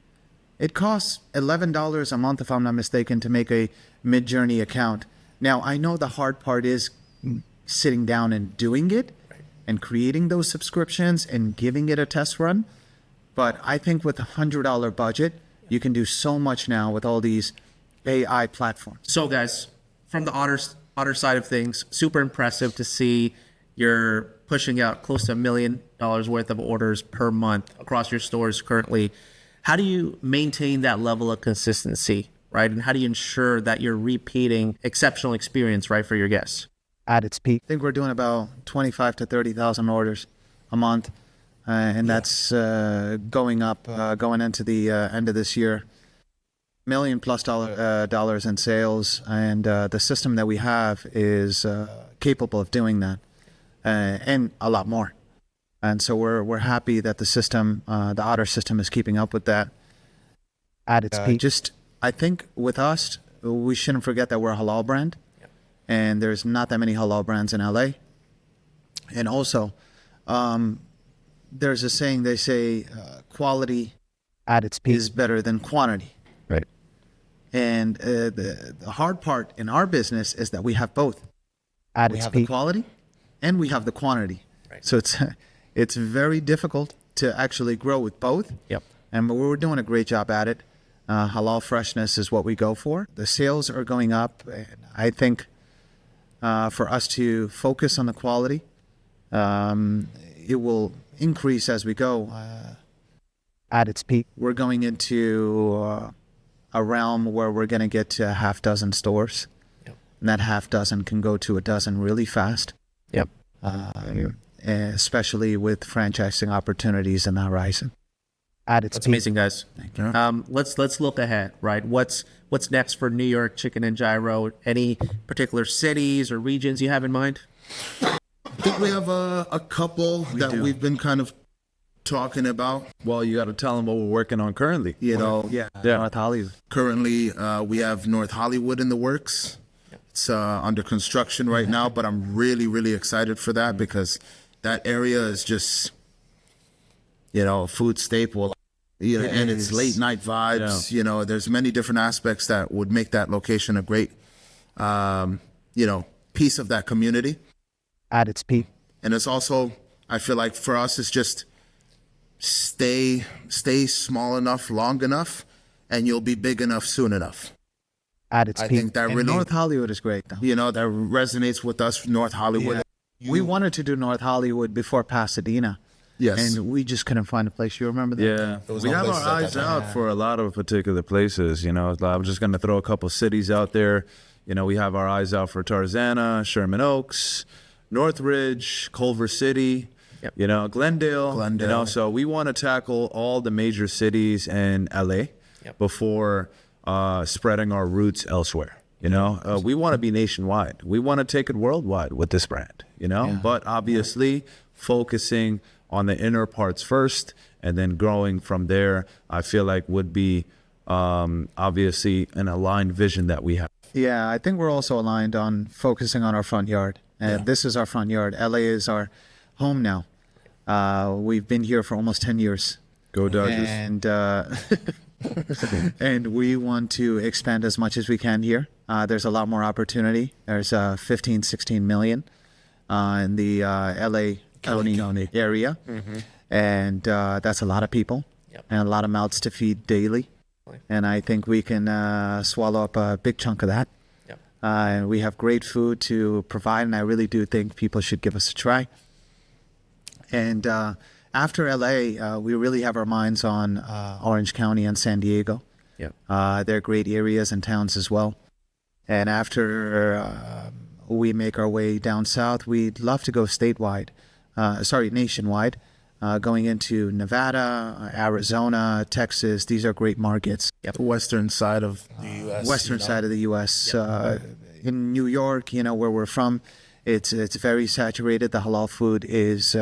It costs $11 a month, if I'm not mistaken, to make a Mid-Journey account. Now, I know the hard part is sitting down and doing it and creating those subscriptions and giving it a test run. But I think with a $100 budget, you can do so much now with all these AI platforms. So, guys, from the Otter side of things, super impressive to see you're pushing out close to $1 million worth of orders per month across your stores currently. How do you maintain that level of consistency, right? And how do you ensure that you're repeating exceptional experience, right, for your guests? At its peak. I think we're doing about 25 to 30,000 orders a month, and that's going up, going into the end of this year. $1 million plus dollars in sales, and the system that we have is capable of doing that, and a lot more. And so we're happy that the system, the Otter system, is keeping up with that. At its peak. I think with us, we shouldn't forget that we're a halal brand, and there's not that many halal brands in LA. And also, there's a saying, they say quality At its peak. is better than quantity. Right. And the hard part in our business is that we have both. At We its have the peak. quality and we have the quantity. So it's very difficult to actually grow with both. Yep. And we're doing a great job at it. Halal freshness is what we go for. The sales are going up. And I think for us to focus on the quality, it will increase as we go. At its peak. We're going into a realm where we're going to get to a half dozen stores. Yep. And that half dozen can go to a dozen really fast. Yep. Especially with franchising opportunities in the horizon. At its That's peak. amazing, guys. Thank you. Let's look ahead, right? What's next for New York Chicken and Gyro? Any particular cities or regions you have in mind? I think we have a couple that we've been kind of talking about. Well, you got to tell them what we're working on currently. You know, Yeah. North Hollywood. currently we have North Hollywood in the works. It's under construction right now, but I'm really, really excited for that because that area is just, you know, a food staple. You know, and it's late night vibes. You know, there's many different aspects that would make that location a great, you know, piece of that community. At its peak. And it's also, I feel like for us, it's just stay small enough, long enough, and you'll be big enough soon enough. At its I peak. think that And really, North Hollywood is great, though. you know, that resonates with us, North Hollywood. We wanted to do North Hollywood before Pasadena. Yes. And we just couldn't find a place. You remember that? Yeah, we have our eyes out for a lot of particular places. You know, I'm just going to throw a couple cities out there. You know, we have our eyes out for Tarzana, Sherman Oaks, Northridge, Culver City, you know, Glendale. You know, so we want to tackle all the major cities in LA before spreading our roots elsewhere. You know, we want to be nationwide. We want to take it worldwide with this brand, you know, but obviously focusing on the inner parts first and then growing from there, I feel like would be obviously an aligned vision that we have. Yeah, I think we're also aligned on focusing on our front yard. This is our front yard. LA is our home now. We've been here for almost 10 years. Go Dodgers. And and we want to expand as much as we can here. There's a lot more opportunity. There's 15, 16 million in the LA County area. And that's a lot of people and a lot of mouths to feed daily. And I think we can swallow up a big chunk of that. And we have great food to provide, and I really do think people should give us a try. And after LA, we really have our minds on Orange County and San Diego. They're great areas and towns as well. And after we make our way down south, we'd love to go nationwide. Going into Nevada, Arizona, Texas. These are great markets. The western side of the U.S. Western side of the U.S. In New York, you know, where we're from, it's very saturated. The halal food is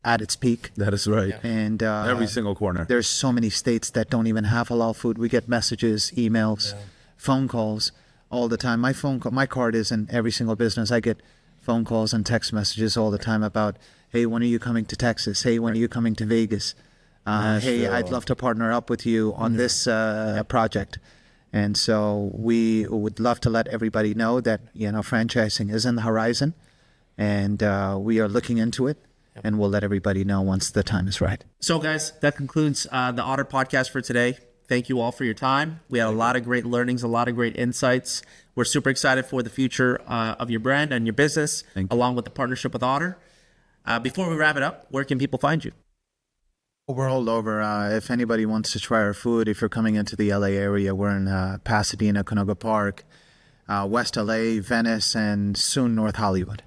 at its peak. That is right. And Every single corner. there's so many states that don't even have halal food. We get messages, emails, phone calls all the time. My card is in every single business. I get phone calls and text messages all the time about, hey, when are you coming to Texas? Hey, when are you coming to Vegas? Hey, I'd love to partner up with you on this project. And so we would love to let everybody know that, franchising is in the horizon, and we are looking into it, and we'll let everybody know once the time is right. So, guys, that concludes the Otter Podcast for today. Thank you all for your time. We had a lot of great learnings, a lot of great insights. We're super excited for the future of your brand and your business, along with the partnership with Otter. Before we wrap it up, where can people find you? We're all over. If anybody wants to try our food, if you're coming into the LA area, we're in Pasadena, Canoga Park, West LA, Venice, and soon North Hollywood.